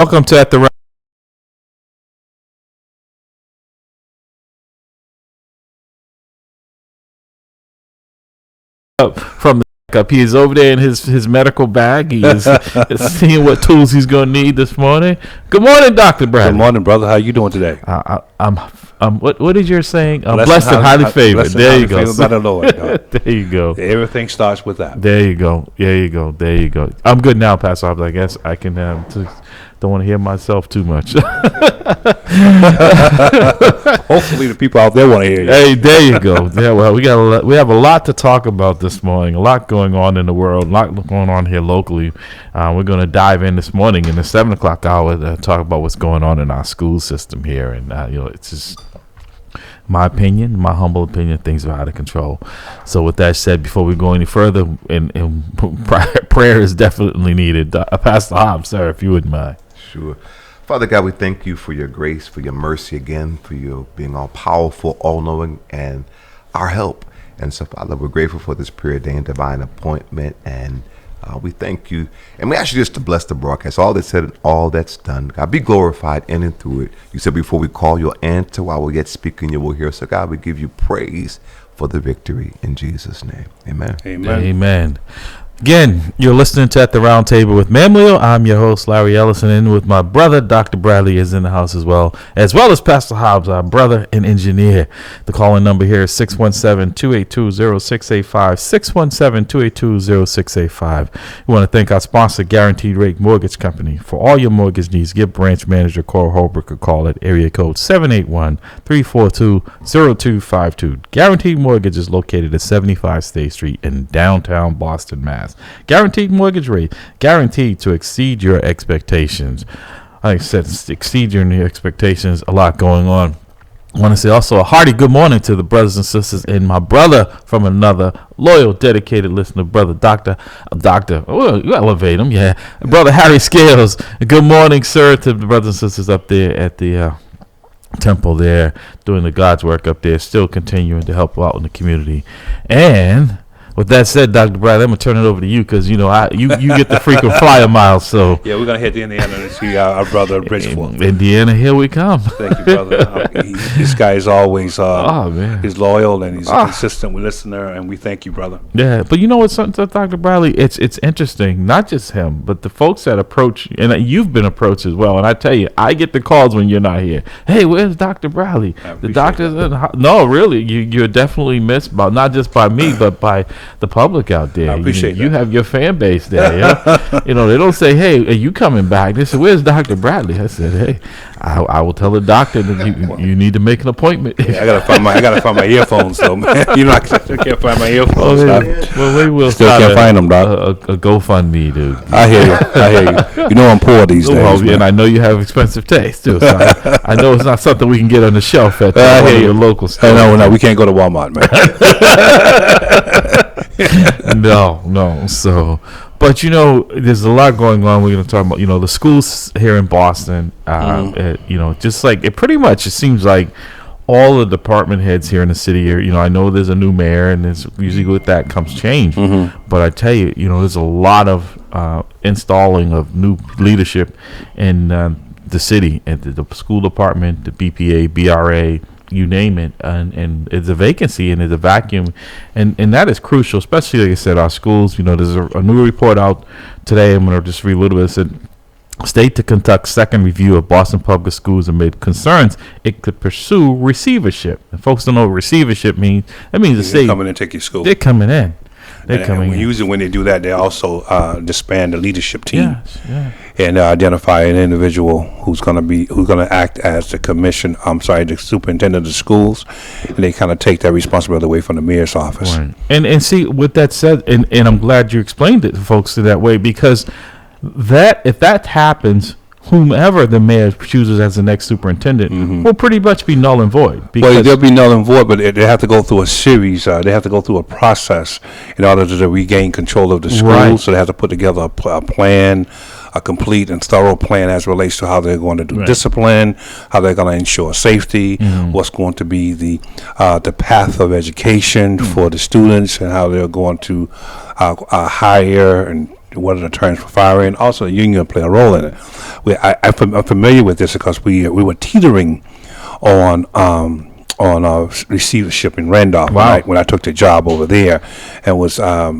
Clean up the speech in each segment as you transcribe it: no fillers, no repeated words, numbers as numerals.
Welcome to At the Round from the up. He is over there in his medical bag. He is seeing what tools he's going to need this morning. Good morning, Dr. Bradley. Good morning, brother. How you doing today? What is your saying? Blessed and highly favored. There you go. By the Lord. There you go. Everything starts with that. There you go. There you go. There you go. I'm good now, Pastor Hobbs. I guess I can don't want to hear myself too much. Hopefully the people out there want to hear you. Hey, there you go. Yeah, well, we have a lot to talk about this morning. A lot going on in the world. A lot going on here locally. We're going to dive in this morning in the 7:00 hour to talk about what's going on in our school system here, and it's just my opinion, my humble opinion, things are out of control. So with that said, before we go any further, and prayer is definitely needed. Pastor Hobbs, sir, if you wouldn't mind. Sure. Father God, we thank you for your grace, for your mercy again, for your being all powerful, all knowing, and our help. And so, Father, we're grateful for this prayer day and divine appointment. And we thank you. And we ask you just to bless the broadcast. All that's said and all that's done. God, be glorified in and through it. You said before we call, you'll answer. While we're yet speaking, you will hear. So, God, we give you praise for the victory in Jesus' name. Amen. Amen. Amen. Again, you're listening to At the Round Table with Mamleo. I'm your host, Larry Ellison, and with my brother, Dr. Bradley, is in the house as well as Pastor Hobbs, our brother and engineer. The calling number here is 617-282-0685, 617-282-0685. We want to thank our sponsor, Guaranteed Rate Mortgage Company. For all your mortgage needs, give branch manager Cora Holbrook a call at area code 781-342-0252. Guaranteed Mortgage is located at 75 State Street in downtown Boston, Mass. Guaranteed mortgage rate, guaranteed to exceed your expectations. Like I said, exceed your expectations. A lot going on. I want to say also a hearty good morning to the brothers and sisters and my brother from another loyal, dedicated listener, brother Doctor. Oh, you elevate him, yeah. Brother Harry Scales. Good morning, sir, to the brothers and sisters up there at the temple there, doing the God's work up there, still continuing to help out in the community. And with that said, Dr. Bradley, I'm going to turn it over to you because, you get the frequent flyer miles. So yeah, we're going to head to Indiana and see our brother Bridgeport. Indiana, here we come. Thank you, brother. This guy is always he's loyal and he's a consistent listener, and we thank you, brother. Yeah, but you know what, Dr. Bradley, it's interesting, not just him, but the folks that approach, and you've been approached as well, and I tell you, I get the calls when you're not here. Hey, where's Dr. Bradley? The doctor's no, really, you're definitely missed, not just by me, but by the public out there. I appreciate you have your fan base there. Yeah? They don't say, hey, are you coming back? They say, where's Dr. Bradley? I said, hey, I will tell the doctor that you need to make an appointment. Yeah, I gotta find my earphones though, man. I can't find my earphones. Well, we will still can't find them, doc. A GoFundMe, dude. I hear you. I'm poor these days. And I know you have expensive taste too. So I know it's not something we can get on the shelf at your local store. No, we can't go to Walmart, man. No. So, but there's a lot going on. We're going to talk about, the schools here in Boston. Just like it pretty much. It seems like all the department heads here in the city here. I know there's a new mayor, and there's usually with that comes change. Mm-hmm. But I tell you, there's a lot of installing of new leadership in the city, and the school department, the BPA, BRA. You name it, and it's a vacancy and it's a vacuum, and that is crucial, especially like I said, our schools. There's a new report out today. I'm going to just read a little bit. It said, state to conduct second review of Boston public schools amid concerns it could pursue receivership. And folks don't know what receivership means. That means the state coming in and take your school. They're coming in. Usually when they do that, they also disband the leadership team yeah. and identify an individual who's going to act as the superintendent of the schools, and they kind of take that responsibility away from the mayor's office. Right. And see, with that said, and I'm glad you explained it to folks in that way, because if that happens, whomever the mayor chooses as the next superintendent will pretty much be null and void. Well, they'll be null and void, but they have to go through a series. They have to go through a process in order to regain control of the school. Right. So they have to put together a plan, a complete and thorough plan as relates to how they're going to do discipline, how they're going to ensure safety, what's going to be the path of education for the students, and how they're going to hire and what are the terms for firing. Also, the union play a role in it. I'm familiar with this because we were teetering on receivership in Randolph when I took the job over there, and was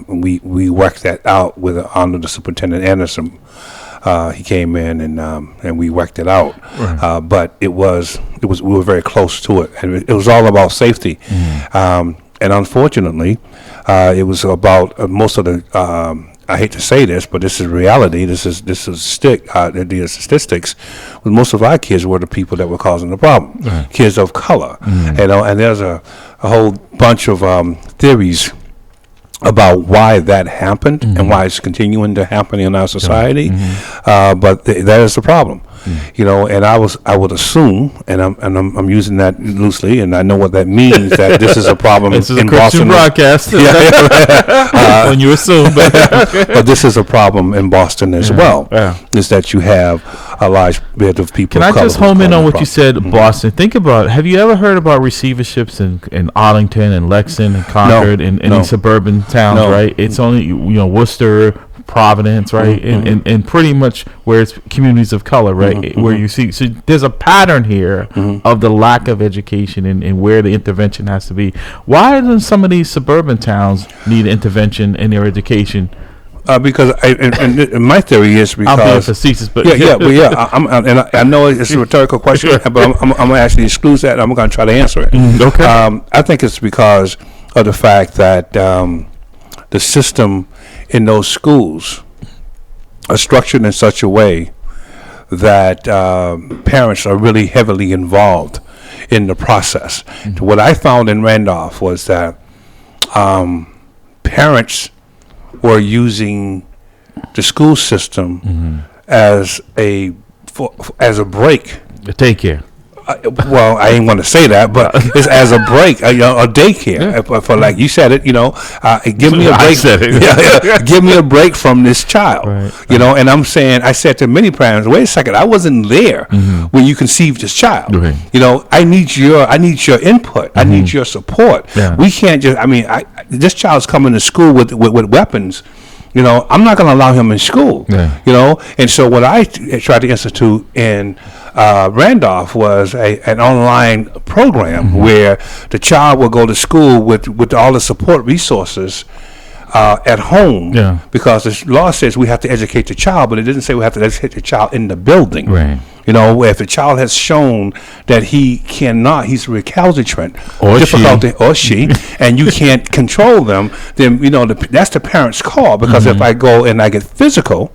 we worked that out with under the superintendent Anderson. He came in and we worked it out, right. But it was we were very close to it, and it was all about safety. And unfortunately, it was about most of the. I hate to say this, but this is reality. This is the statistics. Most of our kids were the people that were causing the problem. Right. Kids of color, and there's a whole bunch of theories about why that happened and why it's continuing to happen in our society. But that is the problem. And I would assume, and I'm using that loosely, and I know what that means, that this is a problem this is in a Christian Boston. broadcast. When you assume, but this is a problem in Boston as well. Is that you have a large bit of people. Can I just home in on what you said, Boston? Think about. Have you ever heard about receiverships in Arlington and Lexington and Concord and in suburban towns? Right. It's only Worcester, Providence, right, and pretty much where it's communities of color, right, where you see. So there's a pattern here of the lack of education and where the intervention has to be. Why do some of these suburban towns need intervention in their education? Because and my theory is because I'm being facetious, but I know it's a rhetorical question, but I'm going to actually exclude that. And I'm going to try to answer it. Okay. I think it's because of the fact that the system in those schools are structured in such a way that parents are really heavily involved in the process. What I found in Randolph was that parents were using the school system as a break. Take care. Well, I ain't want to say that, but it's as a break, a daycare. For like you said it, give me a break. Give me a break from this child, right. And I'm saying, I said to many parents, wait a second, I wasn't there when you conceived this child. Right. I need your input. I need your support. Yeah. We can't just. This child's coming to school with weapons. I'm not going to allow him in school. Yeah. And so what I tried to institute in Randolph was an online program where the child will go to school with all the support resources at home, because the law says we have to educate the child, but it didn't say we have to educate the child in the building. Right. If the child has shown that he's recalcitrant, or she, and you can't control them, then that's the parent's call. Because if I go and I get physical,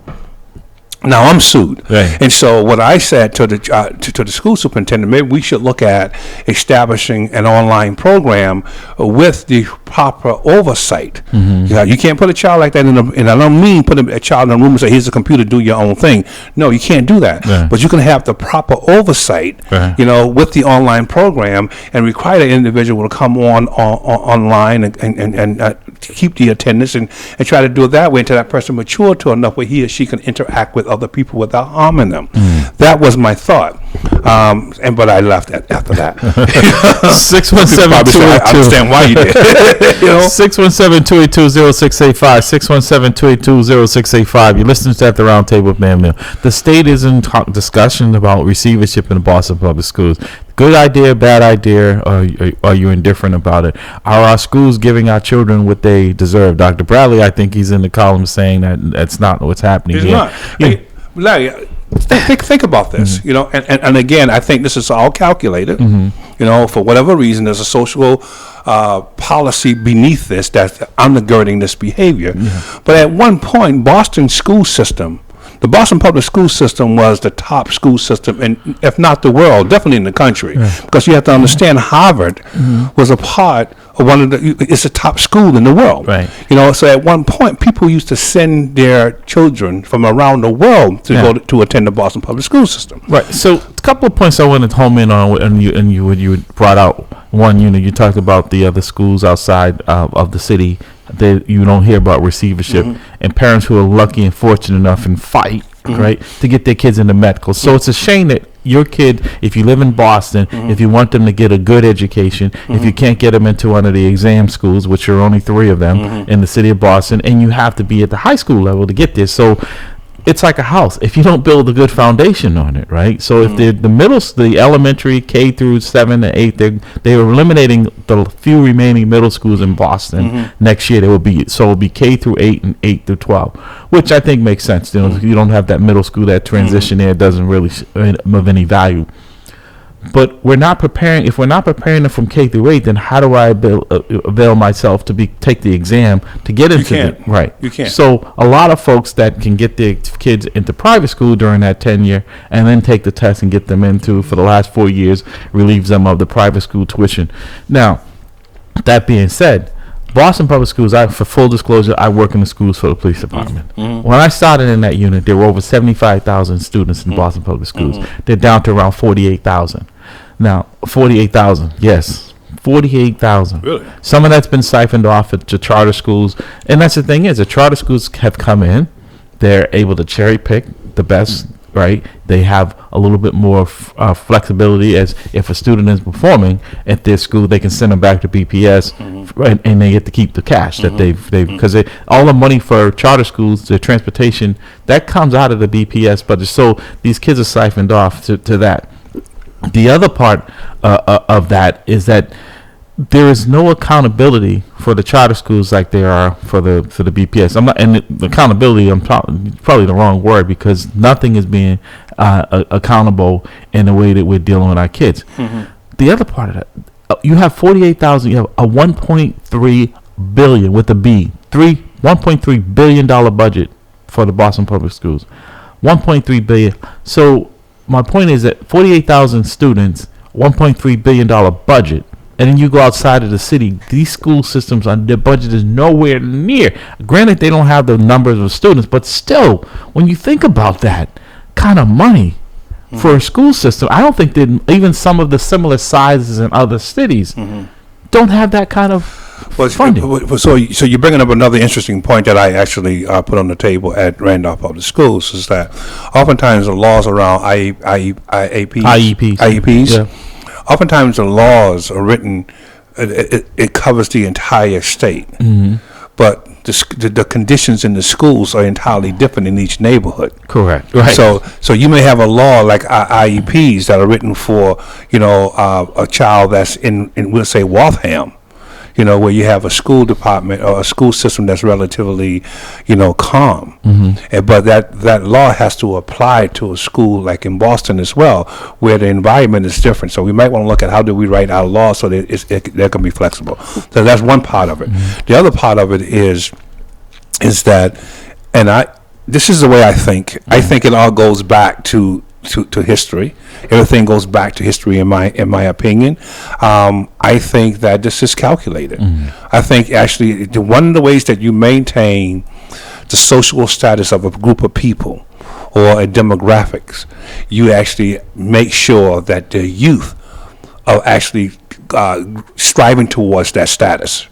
now I'm sued. Right. And so what I said to the school superintendent, maybe we should look at establishing an online program with the proper oversight. You can't put a child like that and I don't mean put a child in a room and say, here's a computer, do your own thing. No, you can't do that. Yeah. But you can have the proper oversight, with the online program, and require the individual to come online and keep the attendance and try to do it that way until that person matures to enough where he or she can interact with other people without harming them. That was my thought, but I left after that. 617-282. I understand why you did. 617-282-0685. 617-282-0685. You're listening to At the Round Table with Bam Mill. The state is in discussion about receivership in the Boston Public Schools. Good idea, bad idea, or are you indifferent about it? Are our schools giving our children what they deserve? Dr. Bradley, I think he's in the column saying that that's not what's happening here. Not. Hey, Larry, think about this, and again, I think this is all calculated. For whatever reason, there's a social policy beneath this that's undergirding this behavior. But at one point, Boston school system, the Boston public school system was the top school system, if not the world, definitely in the country. Because you have to understand, Harvard was a part of it's a top school in the world. Right. So at one point, people used to send their children from around the world to go to attend the Boston public school system. Right. So a couple of points I wanted to home in on, and you brought out one. You talked about the other schools outside of the city that you don't hear about receivership, and parents who are lucky and fortunate enough and fight right, to get their kids into medical. So it's a shame that your kid, if you live in Boston, if you want them to get a good education, if you can't get them into one of the exam schools, which are only 3 of them in the city of Boston, and you have to be at the high school level to get there. So it's like a house. If you don't build a good foundation on it, right? So if the elementary K through 7 to 8, they're eliminating the few remaining middle schools in Boston. Next year, it'll be K through 8 and 8 through 12, which I think makes sense. You know, you don't have that middle school, that transition there doesn't really of any value. But we're not preparing. If we're not preparing them from K through 8, then how do I avail myself to take the exam to get into right? You can't. So a lot of folks that can get their kids into private school during that tenure and then take the test and get them into for the last 4 years relieves them of the private school tuition. Now, that being said, Boston Public Schools, for full disclosure, I work in the schools for the police department. When I started in that unit, there were over 75,000 students in Boston Public Schools. They're down to around 48,000. Now, 48,000, yes, 48,000. Really? Some of that's been siphoned off to charter schools. And that's the thing is, the charter schools have come in. They're able to cherry pick the best, right? They have a little bit more flexibility as if a student is performing at their school, they can send them back to BPS, right, and they get to keep the cash that they've because all the money for charter schools, their transportation, that comes out of the BPS budget. So these kids are siphoned off to that. The other part of that is that there is no accountability for the charter schools like there are for the BPS. The accountability, I'm probably the wrong word, because nothing is being accountable in the way that we're dealing with our kids. The other part of that, you have 48,000. You have a 1.3 billion with a B, $1.3 billion budget for the Boston Public Schools, 1.3 billion. So my point is that 48,000 students, $1.3 billion budget, and then you go outside of the city, these school systems, their budget is nowhere near. Granted, they don't have the numbers of students, but still, when you think about that kind of money for a school system, I don't think that even some of the similar sizes in other cities don't have that kind of funding. So you're bringing up another interesting point that I actually put on the table at Randolph Public Schools, is that oftentimes the laws around IEPs, oftentimes the laws are written, it covers the entire state, but the conditions in the schools are entirely different in each neighborhood. Correct. Right. So you may have a law like IEPs that are written for, a child that's in we'll say Waltham, where you have a school department or a school system that's relatively, calm. But that law has to apply to a school like in Boston as well, where the environment is different. So we might want to look at how do we write our law so that they can be flexible. So that's one part of it. The other part of it is that, and this is the way I think. I think it all goes back to history. Everything goes back to history in my opinion. I think that this is calculated. I think actually one of the ways that you maintain the social status of a group of people or a demographics, you actually make sure that the youth are actually striving towards that status.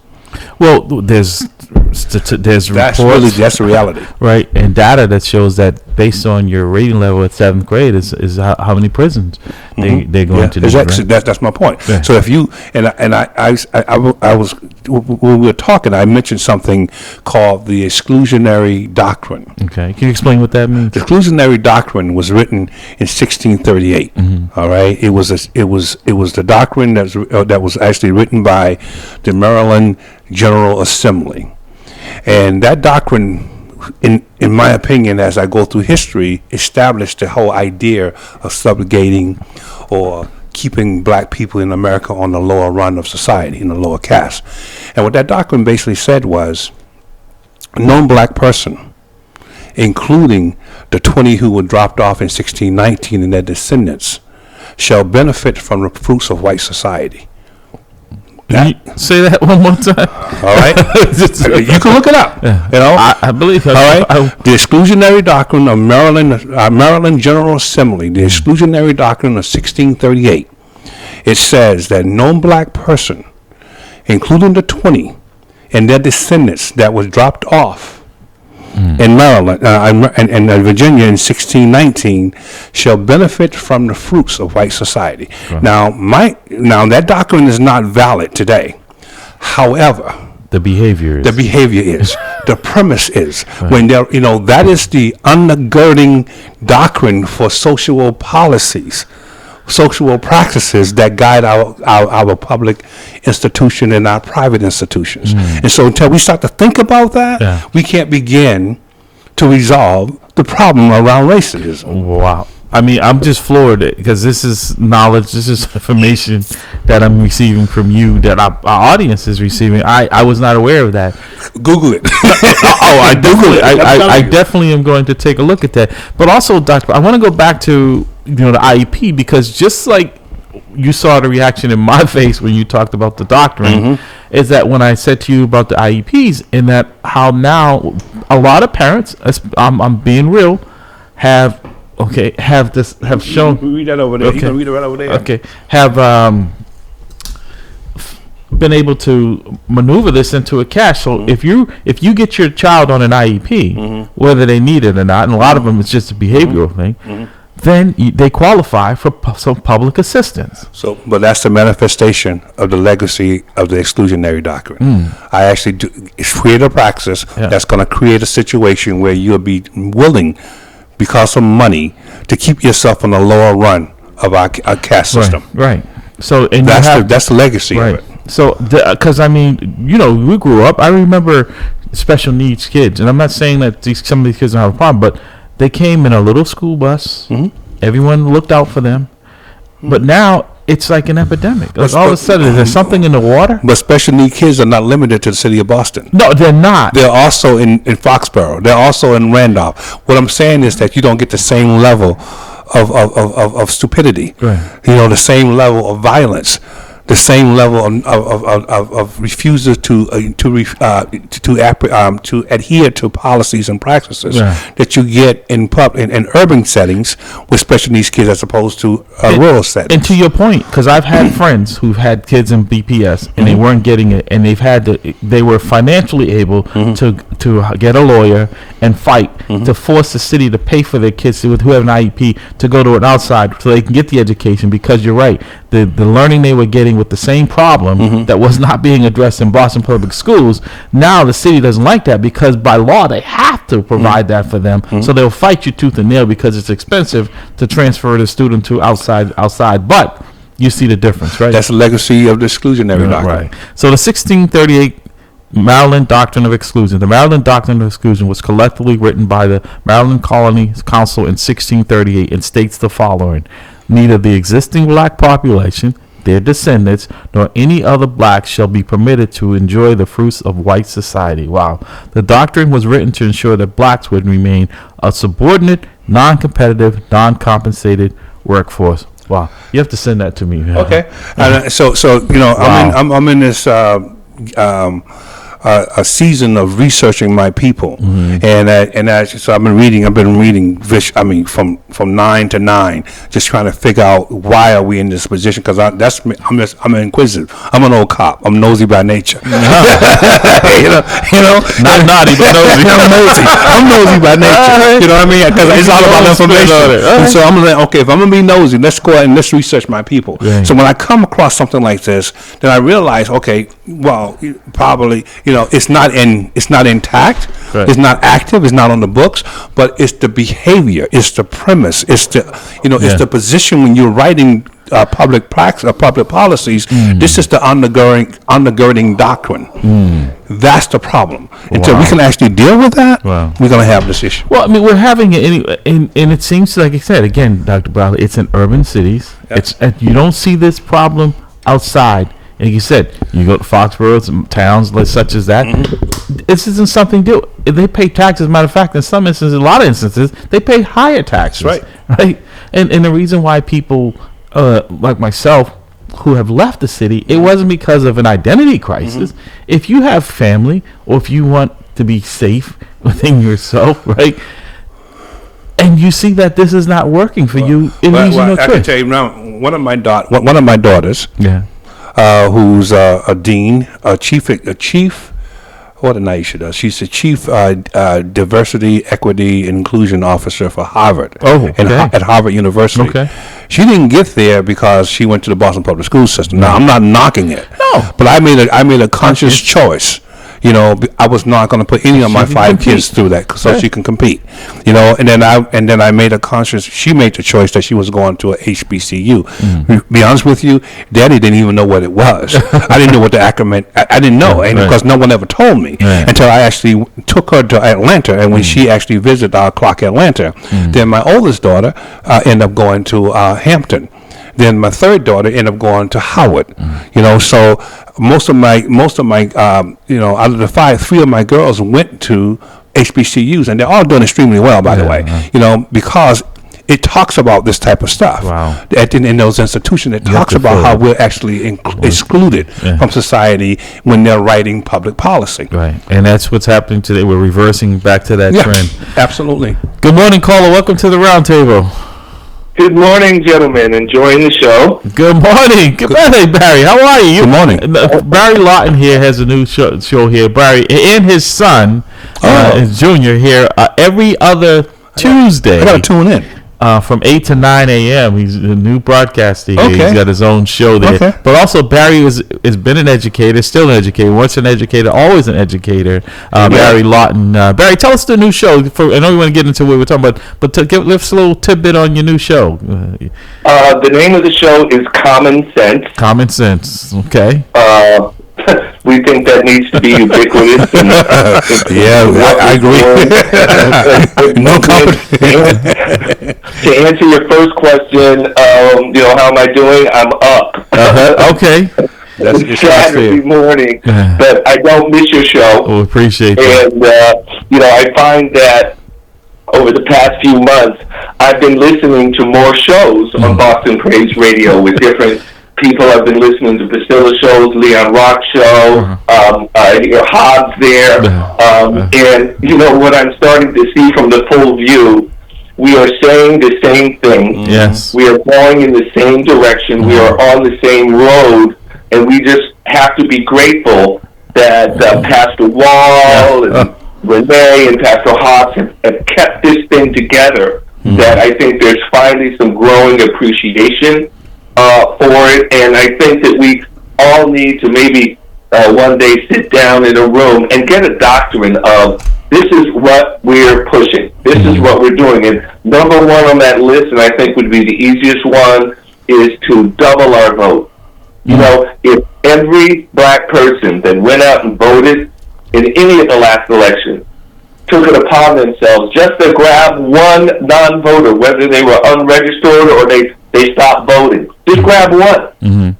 Well, there's reports. That's the reality, right? And data that shows that based on your rating level at 7th grade is how many prisons they're going to do. Exactly. Right? That's my point. Yeah. So if you I was when we were talking, I mentioned something called the exclusionary doctrine. Okay, can you explain what that means? The exclusionary doctrine was written in 1638. All right, it was the doctrine that was actually written by the Maryland General Assembly. And that doctrine, in my opinion, as I go through history, established the whole idea of subjugating or keeping black people in America on the lower run of society, in the lower caste. And what that doctrine basically said was, a non-black person, including the 20 who were dropped off in 1619 and their descendants, shall benefit from the fruits of white society. Say that one more time. All right. You can look it up. Yeah. I believe. All right. The exclusionary doctrine of Maryland General Assembly, the exclusionary doctrine of 1638. It says that no black person, including the 20 and their descendants that was dropped off, in Maryland and Virginia in 1619 shall benefit from the fruits of white society. Right. Now that doctrine is not valid today. However, The behavior is. the behavior is, the premise is, when there, that is the undergirding doctrine for social policies, social practices that guide our public institution and our private institutions. And so until we start to think about that, we can't begin to resolve the problem around racism. Wow. I mean, I'm just floored because this is knowledge, this is information that I'm receiving from you, that our audience is receiving. I was not aware of that. Google it. I definitely am going to take a look at that. But also, Doctor, I want to go back to the IEP, because just like you saw the reaction in my face when you talked about the doctrine, is that when I said to you about the IEPs, and that how now a lot of parents, I'm being real, have shown. Read that over there. Okay. You can read it right over there. Okay, have been able to maneuver this into a cash. So if you get your child on an IEP, whether they need it or not, and a lot of them it's just a behavioral thing, then they qualify for some public assistance. So, but that's the manifestation of the legacy of the exclusionary doctrine. I actually create a praxis that's going to create a situation where you'll be willing, because of money, to keep yourself on the lower run of our caste system. Right. So, and that's the legacy of it. So, because I mean, we grew up. I remember special needs kids, and I'm not saying that some of these kids don't have a problem, but they came in a little school bus. Everyone looked out for them, but now it's like an epidemic. Like all of a sudden, there's something in the water. But special need kids are not limited to the city of Boston. No, they're not. They're also in Foxborough. They're also in Randolph. What I'm saying is that you don't get the same level of stupidity. Right. The same level of violence, the same level of refusal to adhere to policies and practices that you get in urban settings with special needs kids as opposed to rural settings. And to your point, because I've had friends who've had kids in BPS and they weren't getting it, and they were financially able to get a lawyer and fight to force the city to pay for their kids who have an IEP to go to an outside so they can get the education, because you're right, the learning they were getting with the same problem that was not being addressed in Boston public schools, now the city doesn't like that, because by law they have to provide that for them. So they'll fight you tooth and nail because it's expensive to transfer the student to outside. But you see the difference, right? That's the legacy of the exclusionary doctrine. Right. So the 1638 Maryland Doctrine of Exclusion. The Maryland Doctrine of Exclusion was collectively written by the Maryland Colony Council in 1638 and states the following: neither the existing black population, their descendants, nor any other blacks shall be permitted to enjoy the fruits of white society. Wow. The doctrine was written to ensure that blacks would remain a subordinate, non-competitive, non-compensated workforce. Wow. You have to send that to me. Okay. So wow. I'm in this a season of researching my people, so I've been reading from 9 to 9, just trying to figure out why are we in this position, because I'm inquisitive. I'm an old cop. I'm nosy by nature. Not naughty, but nosy. I'm nosy by nature. You know what I mean? Because it's all about information. And so I'm like, okay, if I'm gonna be nosy, let's go ahead and let's research my people. Right. So when I come across something like this, then I realize, okay, well, probably it's not intact, right. It's not active, it's not on the books, but it's the behavior, it's the premise, it's the it's the position when you're writing public policies. This is the undergirding doctrine. That's the problem. Until we can actually deal with that, we're going to have this issue. Well, I mean, we're having it anyway, and it seems, like I said again, Dr. Bradley, it's in urban cities. Yep. You don't see this problem outside. And you said, you go to Foxborough, towns such as that. This isn't something to do. They pay taxes. As a matter of fact, in some instances, a lot of instances, they pay higher taxes. Right. And the reason why people like myself who have left the city, it wasn't because of an identity crisis. If you have family, or if you want to be safe within yourself, right? And you see that this is not working for you, I can tell you now, one of my daughters, who's a dean, a chief what Anisha does. She's the chief diversity, equity, inclusion officer for Harvard. Oh, okay. At Harvard University. Okay. She didn't get there because she went to the Boston Public School System. Now, I'm not knocking it. No. But I made a conscious choice. You know, I was not going to put any of my 5 kids through that so she can compete. You know, and then I made a conscious. She made the choice that she was going to a HBCU. To be honest with you, Daddy didn't even know what it was. I didn't know what the acronym. I didn't know, and because no one ever told me until I actually took her to Atlanta, and when she actually visited our Clark Atlanta, then my oldest daughter ended up going to Hampton. Then my third daughter ended up going to Howard. You know, so most of my you know, out of the 3 of my girls went to HBCUs, and they're all doing extremely well, by the way. You know, because it talks about this type of stuff. Wow. In those institutions, it talks about how we're actually excluded from society when they're writing public policy. Right, and that's what's happening today. We're reversing back to that trend. Absolutely. Good morning, caller. Welcome to the roundtable. Good morning, gentlemen. Enjoying the show. Good morning. Good morning, Barry. How are you? Good morning. Barry Lawton here has a new show here. Barry and his son, Junior, here every other Tuesday. I got to tune in. From 8 to 9 a.m. He's a new broadcaster here. Okay. He's got his own show there. Okay. But also, Barry has been an educator, still an educator, once an educator, always an educator. Barry Lawton. Barry, tell us the new show. I know we want to get into what we're talking about, but give us a little tidbit on your new show. The name of the show is Common Sense. Common Sense. Okay. We think that needs to be ubiquitous. I agree. No competition. To answer your first question, you know, how am I doing? I'm up. Okay. That's Saturday morning, but I don't miss your show. Oh, appreciate that. And, you know, I find that over the past few months, I've been listening to more shows on Boston Praise Radio with different people. I've been listening to Priscilla shows, Leon Rock show, Hobbs there, and you know what I'm starting to see from the full view. We are saying the same thing. Yes. We are going in the same direction. We are on the same road, and we just have to be grateful that Pastor Wall and Renee and Pastor Hobbs have kept this thing together. That I think there's finally some growing appreciation for it, and I think that we all need to maybe one day sit down in a room and get a doctrine of this is what we're pushing, this is what we're doing. And number one on that list, and I think would be the easiest one, is to double our vote. You know, if every black person that went out and voted in any of the last elections took it upon themselves just to grab one non-voter, whether they were unregistered or they stopped voting, just grab one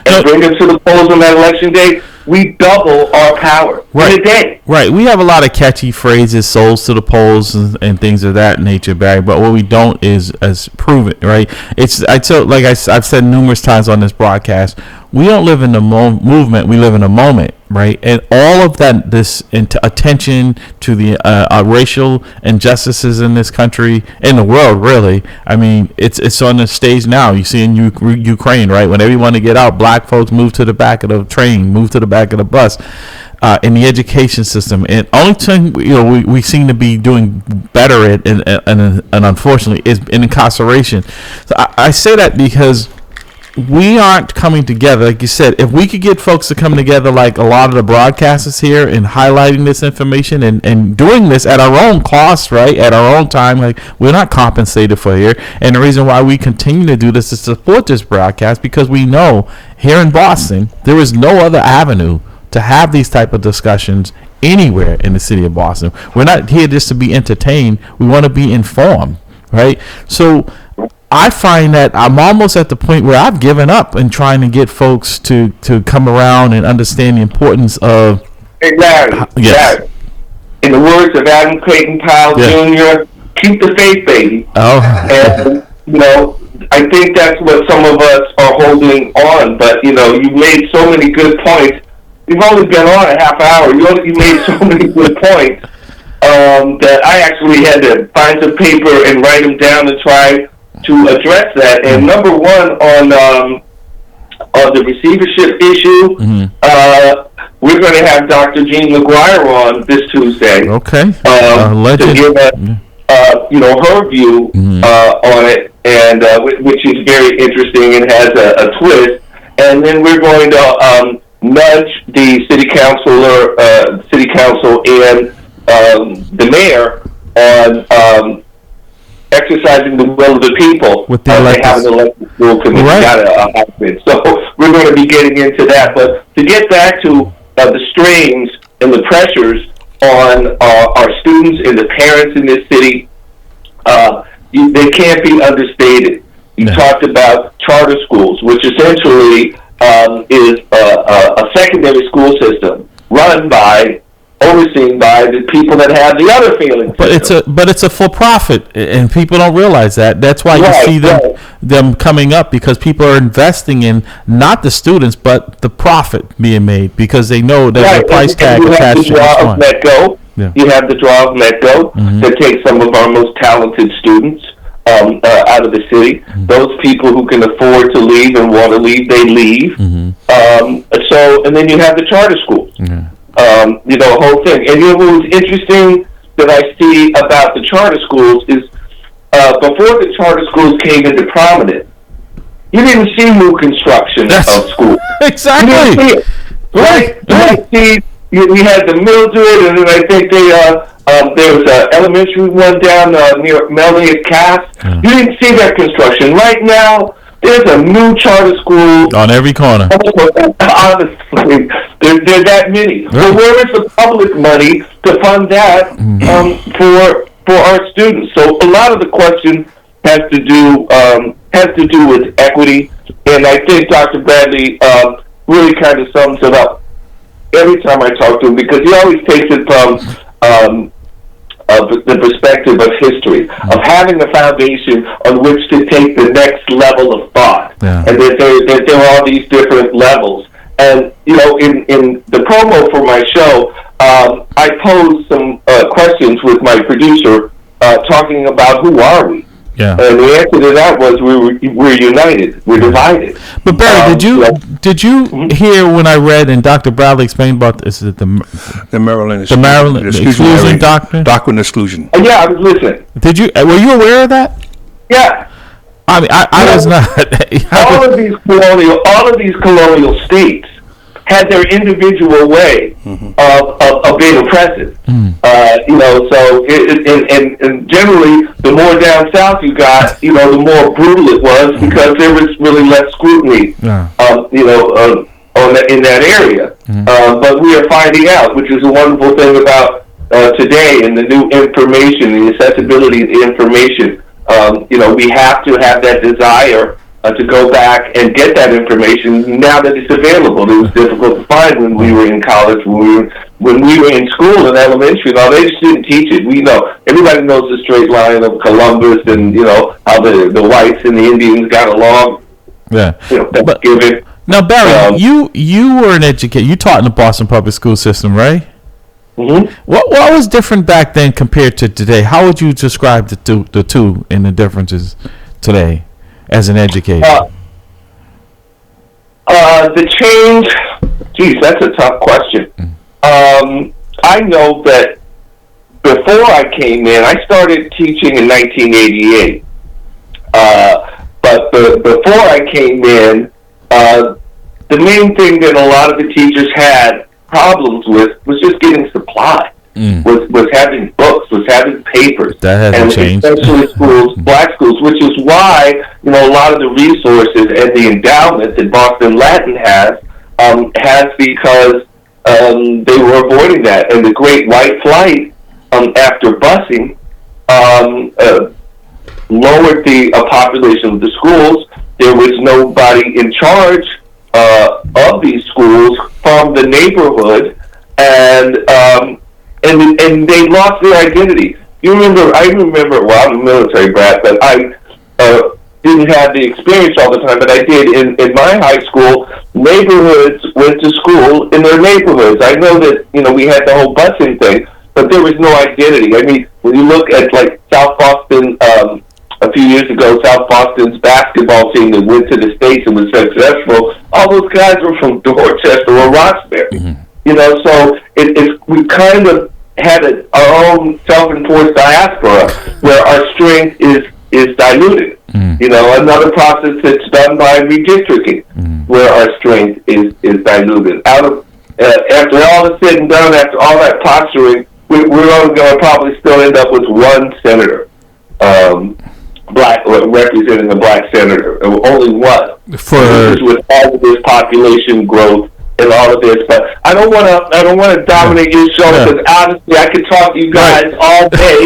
and bring them to the polls on that election day, we double our power in a day. Right. We have a lot of catchy phrases, souls to the polls and things of that nature, Barry. But what we don't is prove it, right? I've said numerous times on this broadcast, we don't live in the movement, we live in a moment, right? And all of that, this attention to the racial injustices in this country, in the world, really. I mean, it's on the stage now. You see in Ukraine, right? When everyone to get out, black folks move to the back of the train, move to the back of the bus. In the education system, and only thing we seem to be doing better at, and unfortunately, is in incarceration. So I say that because we aren't coming together. Like you said, if we could get folks to come together like a lot of the broadcasters here and highlighting this information and doing this at our own cost, right, at our own time, like we're not compensated for here. And the reason why we continue to do this is to support this broadcast, because we know here in Boston there is no other avenue to have these type of discussions anywhere in the city of Boston. We're not here just to be entertained. We want to be informed, right? So I find that I'm almost at the point where I've given up in trying to get folks to come around and understand the importance of... Exactly. Yes. Exactly. In the words of Adam Clayton Powell Jr., keep the faith, baby. Oh. And, you know, I think that's what some of us are holding on. But, you know, you made so many good points. You've only been on a half hour. You made so many good points that I actually had to find some paper and write them down and try to address that. And number one, on the receivership issue, we're going to have Dr. Jean McGuire on this Tuesday. Okay. To Legend. give us, her view on it, and which is very interesting and has a twist. And then we're going to nudge the city council and the mayor on exercising the will of the people. With the they have an elected school committee, not a hybrid. So we're going to be getting into that. But to get back to the strains and the pressures on our students and the parents in this city, they can't be understated. You talked about charter schools, which essentially is a secondary school system overseen by the people that have the other feelings. But it's a for profit, and people don't realize that. That's why you see them coming up, because people are investing in not the students but the profit being made, because they know that the price tag attached to each one. You have the draw of Metco that takes some of our most talented students out of the city. Those people who can afford to leave and want to leave, they leave. And then you have the charter schools. The whole thing. And what was interesting that I see about the charter schools is before the charter schools came into prominence, you didn't see new construction of schools. Exactly. You didn't see it. Right? We had the Mildred, and then I think there was an elementary one down near Melanie at Cass. You didn't see that construction. Right now, there's a new charter school on every corner. Honestly, there are that many. But where is the public money to fund that for our students? So a lot of the question has to do with equity, and I think Dr. Bradley really kind of sums it up every time I talk to him, because he always takes it from the perspective of history, of having a foundation on which to take the next level of thought, and that there are all these different levels. And in the promo for my show, I posed some questions with my producer, talking about who are we. And the answer to that was we're united, we're divided. But Barry, did you hear when I read and Dr. Bradley explained about this? Is it the Maryland exclusion doctrine? Doctrine exclusion. Yeah, I was listening. Were you aware of that? Yeah. I mean, I was not. all of these colonial states had their individual way of being oppressive. So and generally, the more down south you got, the more brutal it was, because there was really less scrutiny, in that area. But we are finding out, which is a wonderful thing about today, and the new information, the accessibility of the information. We have to have that desire to go back and get that information now that it's available. It was difficult to find when we were in college, when we were in school in elementary. They just didn't teach it. Everybody knows the straight line of Columbus and how the whites and the Indians got along. Thanksgiving. Now, Barry, you were an educator. You taught in the Boston public school system, right? What was different back then compared to today? How would you describe the two and the differences today as an educator? The change, geez, that's a tough question. I know that before I came in, I started teaching in 1988. But before I came in, the main thing that a lot of the teachers had problems with was just getting supply. Was having books, was having papers. That hasn't changed. Especially schools, black schools, which is why a lot of the resources and the endowment that Boston Latin has because they were avoiding that. And the Great White Flight, after busing, lowered the population of the schools. There was nobody in charge of these schools from the neighborhood, and they lost their identity. I remember, well, I'm a military brat, but I didn't have the experience all the time, but I did in my high school. Neighborhoods went to school in their neighborhoods. I know that, we had the whole busing thing, but there was no identity. I mean, when you look at, like, South Boston, a few years ago, South Boston's basketball team that went to the States and was successful, all those guys were from Dorchester or Roxbury. So we kind of had our own self-enforced diaspora where our strength is diluted. Another process that's done by redistricting, where our strength is diluted. After all is said and done, after all that posturing, we're only going to probably still end up with one senator, black, representing a black senator, only one. With all of this population growth and all of this, but I don't want to dominate your show because honestly, I could talk to you guys all day.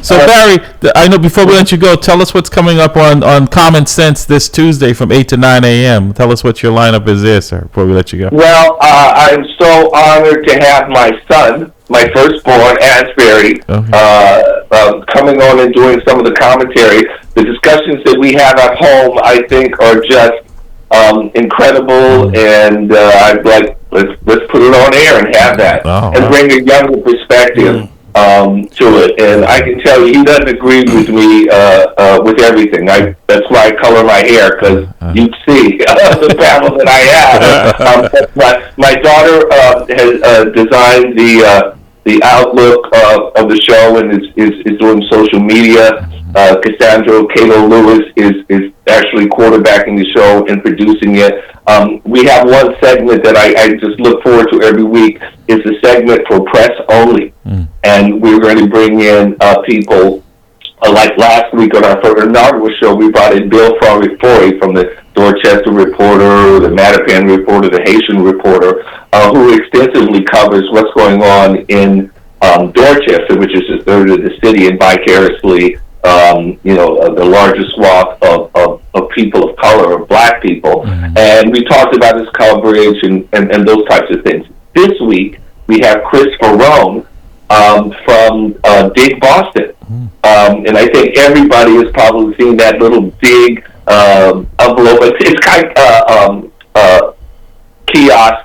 So Barry, I know before we let you go, tell us what's coming up on Common Sense this Tuesday from 8 to 9 a.m. Tell us what your lineup is there, sir, before we let you go. Well, I'm so honored to have my son, my firstborn, Asbury, coming on and doing some of the commentary. The discussions that we have at home, I think, are just incredible, and I'd like let's put it on air and have that, and bring a younger perspective to it. And I can tell you, he doesn't agree with me with everything. That's why I color my hair, because you see the battle that I have. My daughter has designed the outlook of the show and is doing social media. Cassandra Cato Lewis is actually quarterbacking the show and producing it. We have one segment that I just look forward to every week. It's a segment for press only. And we're going to bring in people like last week on our first inaugural show. We brought in Bill Foy from the Dorchester Reporter, the Mattapan Reporter, the Haitian Reporter, who extensively covers what's going on in Dorchester, which is a third of the city, and vicariously the largest swath of people of color, of black people. And we talked about his coverage and those types of things. This week, we have Chris Ferrone from Dig Boston. And I think everybody has probably seen that little Dig envelope. It's kind of kiosk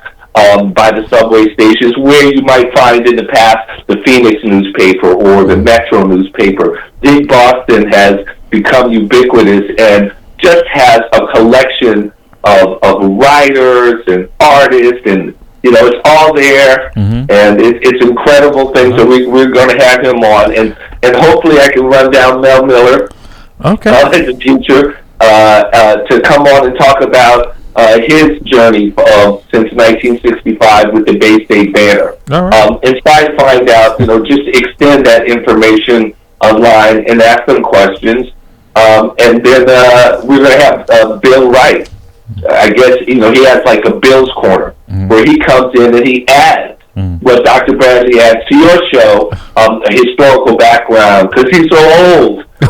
by the subway stations, where you might find in the past the Phoenix newspaper or the Metro newspaper. Dig Boston has become ubiquitous and just has a collection of writers and artists, and it's all there, and it's incredible things. So we're going to have him on, and hopefully I can run down Mel Miller in the future to come on and talk about his journey since 1965 with the Bay State Banner. And try to find out, just extend that information online and ask them questions. And then we're going to have Bill Wright. I guess, he has like a Bill's Corner where he comes in and he adds what Dr. Bradley adds to your show, a historical background, because he's so old. A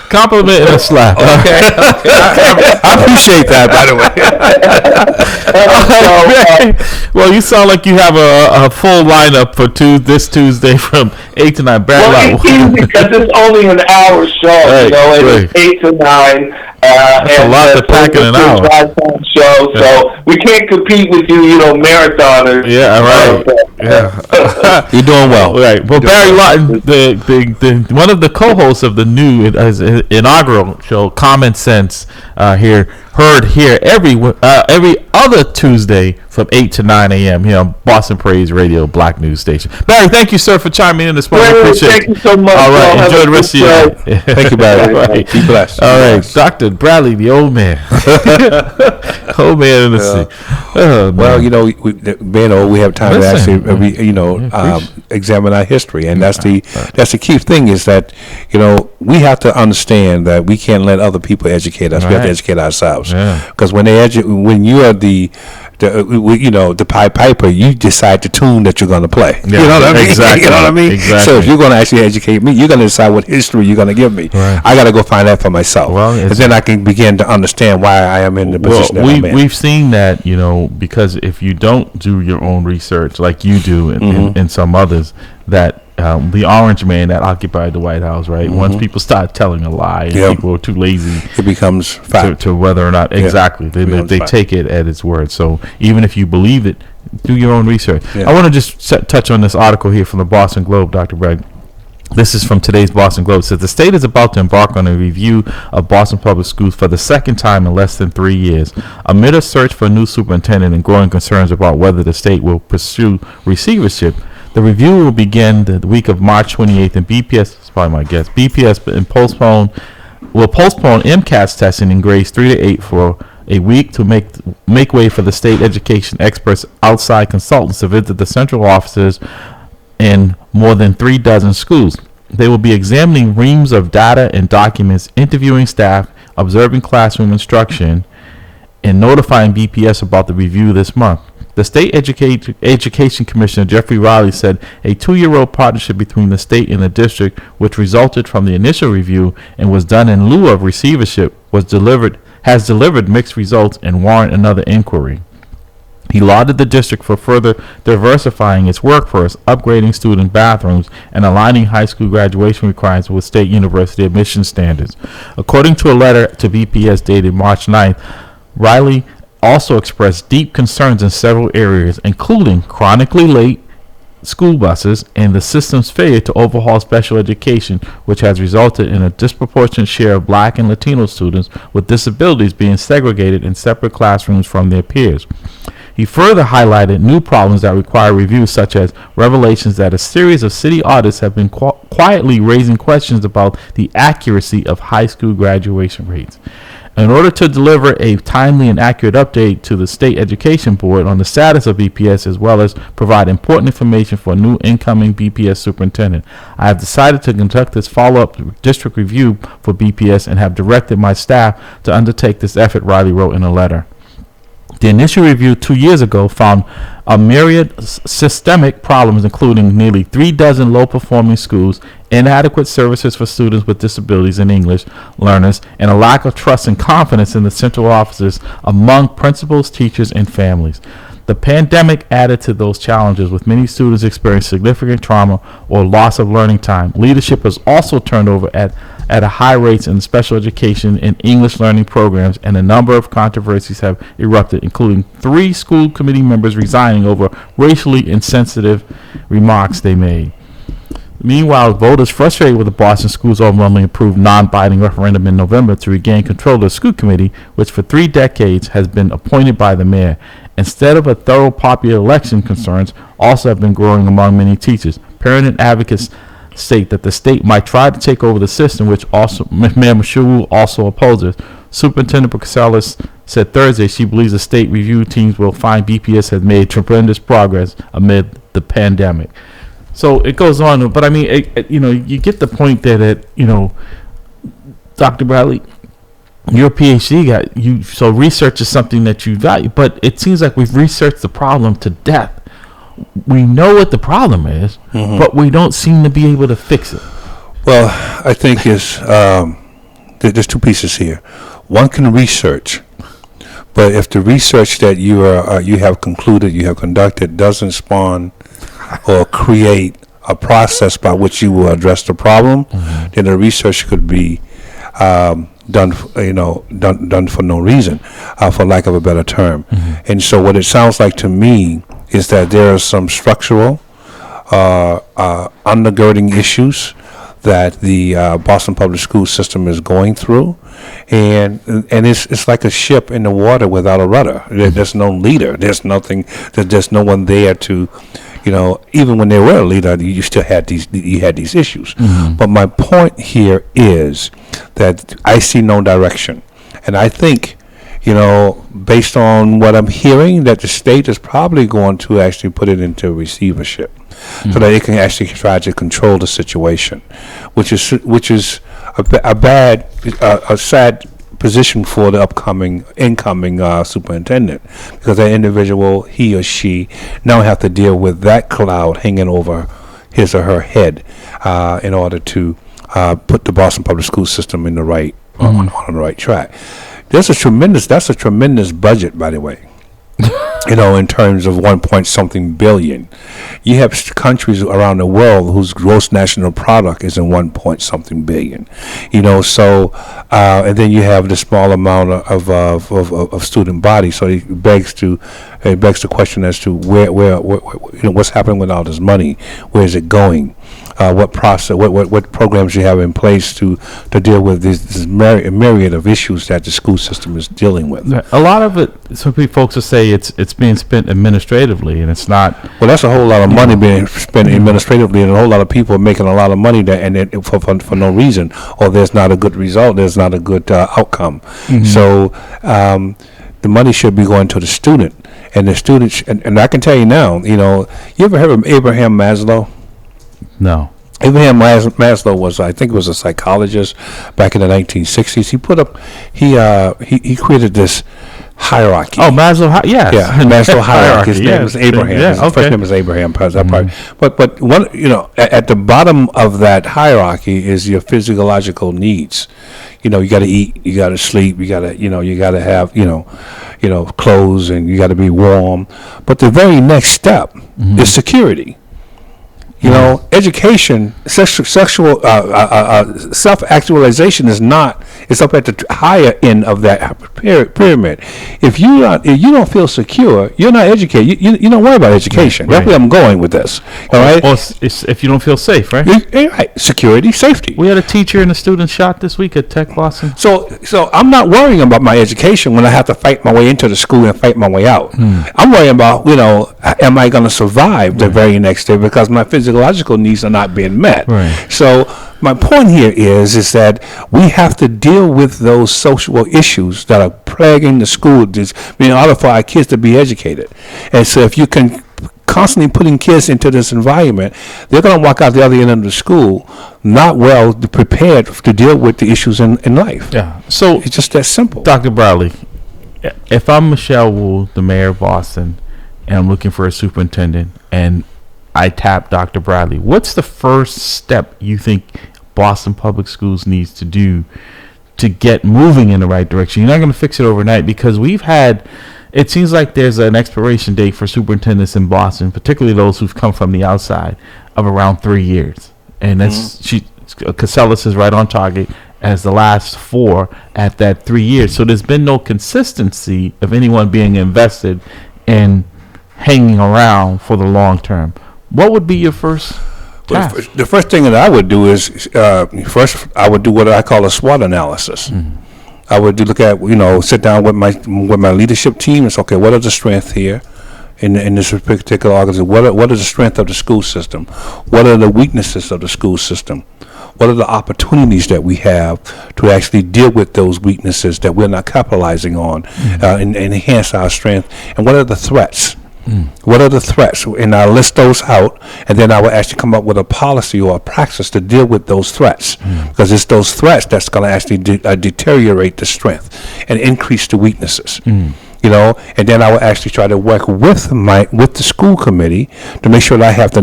compliment and a slap. Okay. I appreciate that, by the way. Well, you sound like you have a full lineup for this Tuesday from 8 to 9. Well, because it's only an hour show, and it's 8 to 9. That's a lot to pack in an hour. Show, so we can't compete with you, marathoners. Yeah, right. You're doing well. Right. Well, Barry Lawton, the one of the co-hosts of the new inaugural show, Common Sense, heard here every other Tuesday from 8 to 9 a.m. here on Boston Praise Radio, Black News Station. Barry, thank you, sir, for chiming in this morning. Appreciate it. Thank you so much. All right. Enjoy the rest of your day. Thank you, Barry. Right. Be blessed. All right. Dr. Bradley, the old man. Old man in the sea. Oh, well, we have time to actually, examine our history, and that's the key thing, is that we have to understand that we can't let other people educate us. We have to educate ourselves, because when you are the Pied Piper, you decide the tune that you're going to play. Yeah, you know what I mean? Exactly. You know what I mean? Exactly. So if you're going to actually educate me, you're going to decide what history you're going to give me. Right. I got to go find that for myself, and then I can begin to understand why I am in the position that I'm in. We've seen that, because if you don't do your own research like you do and some others, that the orange man that occupied the White House, right? Once people start telling a lie and people are too lazy, it becomes fact to whether or not they take it at its word. So even if you believe it, do your own research. I want to just touch on this article here from the Boston Globe, Dr. Bragg. This is from today's Boston Globe. It says the state is about to embark on a review of Boston Public Schools for the second time in less than 3 years. Amid a search for a new superintendent and growing concerns about whether the state will pursue receivership, the review will begin the week of March 28th, and BPS, is probably my guess, BPS will postpone MCAS testing in grades 3 to 8 for a week to make way for the state education experts, outside consultants to visit the central offices in more than 36 schools. They will be examining reams of data and documents, interviewing staff, observing classroom instruction, and notifying BPS about the review this month. The State Education Commissioner, Jeffrey Riley, said a 2-year-old partnership between the state and the district, which resulted from the initial review and was done in lieu of receivership, has delivered mixed results and warrant another inquiry. He lauded the district for further diversifying its workforce, upgrading student bathrooms, and aligning high school graduation requirements with state university admission standards. According to a letter to BPS dated March 9th, Riley also expressed deep concerns in several areas, including chronically late school buses and the system's failure to overhaul special education, which has resulted in a disproportionate share of Black and Latino students with disabilities being segregated in separate classrooms from their peers. He further highlighted new problems that require review, such as revelations that a series of city audits have been quietly raising questions about the accuracy of high school graduation rates. In order to deliver a timely and accurate update to the State Education Board on the status of BPS, as well as provide important information for a new incoming BPS superintendent, I have decided to conduct this follow-up district review for BPS and have directed my staff to undertake this effort, Riley wrote in a letter. The initial review 2 years ago found a myriad systemic problems, including nearly 36 low-performing schools, inadequate services for students with disabilities and English learners, and a lack of trust and confidence in the central offices among principals, teachers, and families. The pandemic added to those challenges, with many students experiencing significant trauma or loss of learning time. Leadership has also turned over at a high rates in special education and English learning programs, and a number of controversies have erupted, including 3 school committee members resigning over racially insensitive remarks they made. Meanwhile, voters frustrated with the Boston schools overwhelmingly approved non-binding referendum in November to regain control of the school committee, which for 3 decades has been appointed by the mayor. Instead of a thorough popular election, concerns also have been growing among many teachers. Parent and advocates state that the state might try to take over the system, which also Mayor Mashu also opposes. Superintendent Bracalis said Thursday she believes the state review teams will find BPS has made tremendous progress amid the pandemic. So it goes on, but I mean, you get the point that Dr. Bradley, you're a PhD guy, so research is something that you value, but it seems like we've researched the problem to death. We know what the problem is, but we don't seem to be able to fix it. Well, I think there's 2 pieces here. One can research, but if the research that you have concluded, you have conducted, doesn't spawn or create a process by which you will address the problem, then the research could be done for no reason, for lack of a better term. And so, what it sounds like to me is that there are some structural undergirding issues that the Boston Public School system is going through, and it's like a ship in the water without a rudder. There's no leader. There's nothing. There's no one there to, even when they were a leader, you still had these issues. But my point here is that I see no direction, and I think, based on what I'm hearing, that the state is probably going to actually put it into receivership, so that it can actually try to control the situation, which is a sad position for the incoming superintendent, because that individual, he or she, now have to deal with that cloud hanging over his or her head in order to put the Boston Public School system in the right on the right track. That's a tremendous budget, by the way. In terms of 1 billion. You have countries around the world whose gross national product is in 1 billion. So and then you have the small amount of student body. So it begs the question as to where what's happening with all this money? Where is it going? what process, what programs you have in place to deal with this myriad of issues that the school system is dealing with. A lot of it, some folks will say it's being spent administratively, and it's not. Well, that's a whole lot of money being spent administratively, and a whole lot of people are making a lot of money for no reason, or there's not a good result, there's not a good outcome. So the money should be going to the student, and the student, and I can tell you now, you ever heard of Abraham Maslow? No. Abraham Maslow was, I think, was a psychologist back in the 1960s. He created this hierarchy. Oh, Maslow, Maslow hierarchy. His name was Abraham. Yeah, His first name was Abraham. But one, at the bottom of that hierarchy is your physiological needs. You got to eat, you got to sleep, you got to have, clothes, and you got to be warm. But the very next step is security. Education, sexual self-actualization is up at the higher end of that pyramid. If you don't feel secure, you're not educated. You don't worry about education. Right. That's where I'm going with this. All right. Or if you don't feel safe, right? Right. Security, safety. We had a teacher and a student shot this week at Tech Boston. So I'm not worrying about my education when I have to fight my way into the school and fight my way out. I'm worrying about, am I going to survive the very next day because my physiological needs are not being met. Right. So my point here is that we have to deal with those social issues that are plaguing the school in order for our kids to be educated. And so if you can constantly putting kids into this environment, they're going to walk out the other end of the school not well prepared to deal with the issues in life. Yeah. So it's just that simple. Dr. Bradley, if I'm Michelle Wu, the mayor of Boston, and I'm looking for a superintendent, and I tap Dr. Bradley, what's the first step you think Boston Public Schools needs to do to get moving in the right direction? You're not going to fix it overnight, because it seems like there's an expiration date for superintendents in Boston, particularly those who've come from the outside, of around 3 years. And Casellas is right on target as the last 4 at that 3 years. So there's been no consistency of anyone being invested in hanging around for the long term. What would be your first task? The first thing that I would do is first I would do what I call a SWOT analysis. I would look at sit down with my leadership team and say, okay, what are the strengths here in this particular organization? What are the strengths of the school system? What are the weaknesses of the school system? What are the opportunities that we have to actually deal with those weaknesses that we're not capitalizing on and enhance our strength? And what are the threats? What are the threats? And I list those out, and then I will actually come up with a policy or a practice to deal with those threats, because it's those threats that's going to actually deteriorate the strength and increase the weaknesses. And then I will actually try to work with the school committee to make sure that I have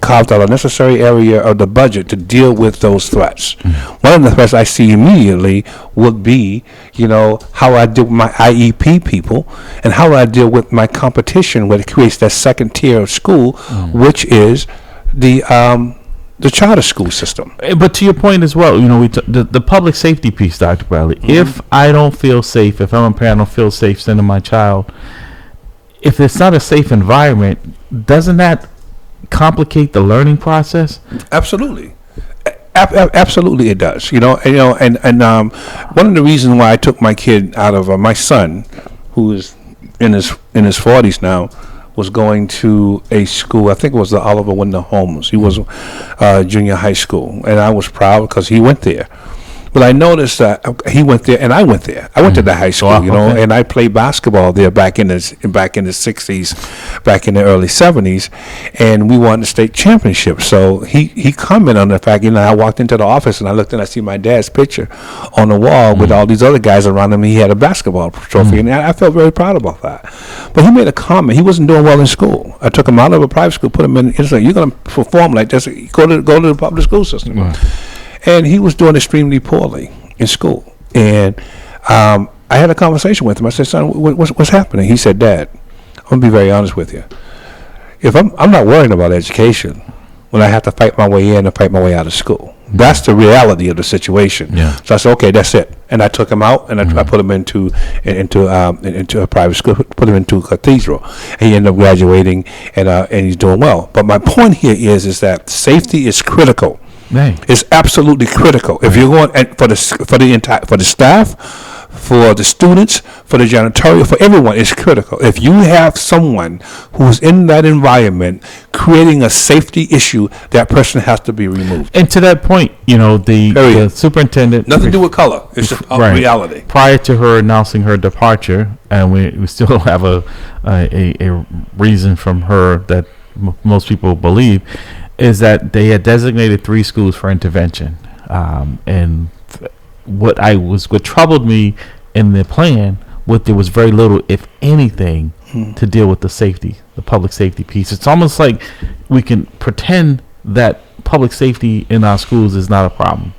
carved out a necessary area of the budget to deal with those threats. One of the threats I see immediately would be, how I deal with my IEP people and how I deal with my competition when it creates that second tier of school, which is the charter school system. But to your point as well, the public safety piece, Dr. Bradley. If I don't feel safe, if I'm a parent, I don't feel safe sending my child, if it's not a safe environment, doesn't that complicate the learning process? Absolutely. Absolutely, it does. And one of the reasons why I took my kid out of my son, who is in his 40s now, was going to a school, I think it was the Oliver Wendell Holmes. He was junior high school, and I was proud because he went there. But I noticed that he went there, and I went there. I went to the high school, and I played basketball there back in the 60s, back in the early 70s, and we won the state championship. So he commented on the fact, I walked into the office, and I looked and I see my dad's picture on the wall with all these other guys around him. He had a basketball trophy, and I felt very proud about that. But he made a comment. He wasn't doing well in school. I took him out of a private school, put him in. It's like, you're going to perform like this. Go to the public school system. And he was doing extremely poorly in school. And I had a conversation with him. I said, son, what's happening? He said, Dad, I'm going to be very honest with you. If I'm not worrying about education, when I have to fight my way in and fight my way out of school. That's the reality of the situation. Yeah. So I said, okay, that's it. And I took him out, and I put him into a private school, put him into Cathedral. And he ended up graduating, and he's doing well. But my point here is that safety is critical. Right. It's absolutely critical. If you're going and for the staff, for the students, for the janitorial, for everyone, it's critical. If you have someone who's in that environment creating a safety issue, that person has to be removed. And to that point, the superintendent, Nothing to do with color. It's just a reality. Prior to her announcing her departure, and we still don't have a reason from her that most people believe, is that they had designated 3 schools for intervention. And what troubled me in the plan, there was very little, if anything, to deal with the public safety piece. It's almost like we can pretend that public safety in our schools is not a problem,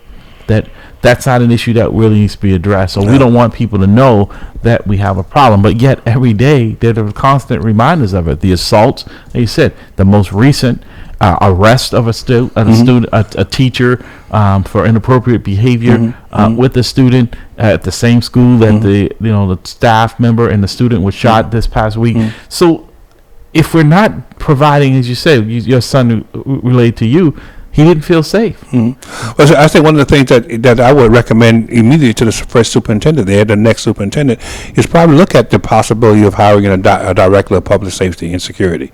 that's not an issue that really needs to be addressed. So we don't want people to know that we have a problem, but yet every day they're the constant reminders of it. The assaults, like you said, the most recent arrest of a teacher for inappropriate behavior with a student at the same school that the staff member and the student was shot this past week. So if we're not providing, as you said, your son relayed to you, he didn't feel safe. Well, so I think one of the things that I would recommend immediately to the first superintendent there, the next superintendent, is probably look at the possibility of hiring a director of public safety and security.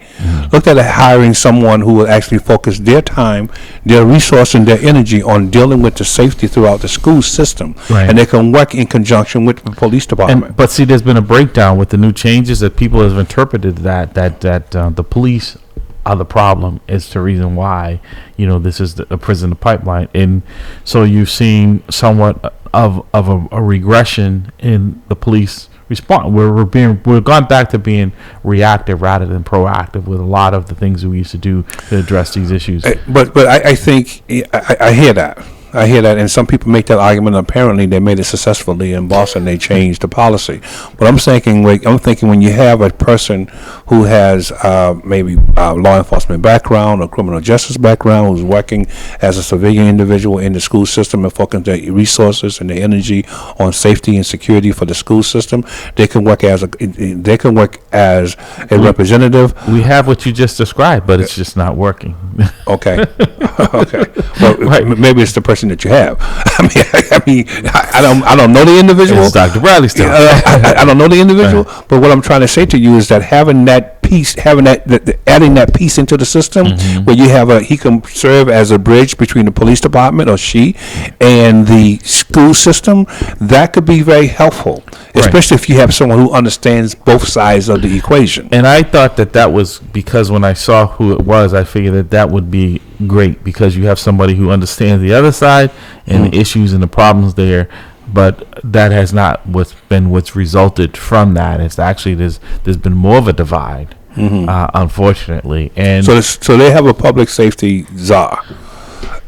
Look at hiring someone who will actually focus their time, their resource, and their energy on dealing with the safety throughout the school system. Right. And they can work in conjunction with the police department. But see, there's been a breakdown with the new changes that people have interpreted that the police are the problem. Is the reason why this is a prison pipeline, and so you've seen somewhat of a regression in the police response. We've gone back to being reactive rather than proactive with a lot of the things that we used to do to address these issues. But I think I hear that. And some people make that argument. Apparently, they made it successfully in Boston. They changed the policy. But I'm thinking when you have a person who has maybe law enforcement background or criminal justice background, who's working as a civilian individual in the school system and focusing their resources and their energy on safety and security for the school system, they can work as a representative. We have what you just described, but it's just not working. Okay. Well, right. Maybe it's the person that you have. I don't know the individual. It's Dr. Bradley still. I don't know the individual, but what I'm trying to say to you is that adding that piece into the system, where you have he can serve as a bridge between the police department or she and the school system, that could be very helpful, especially if you have someone who understands both sides of the equation. And I thought that was because when I saw who it was, I figured that would be great because you have somebody who understands the other side and the issues and the problems there. But that has not what's resulted from that. It's actually there's been more of a divide, unfortunately. And so they have a public safety czar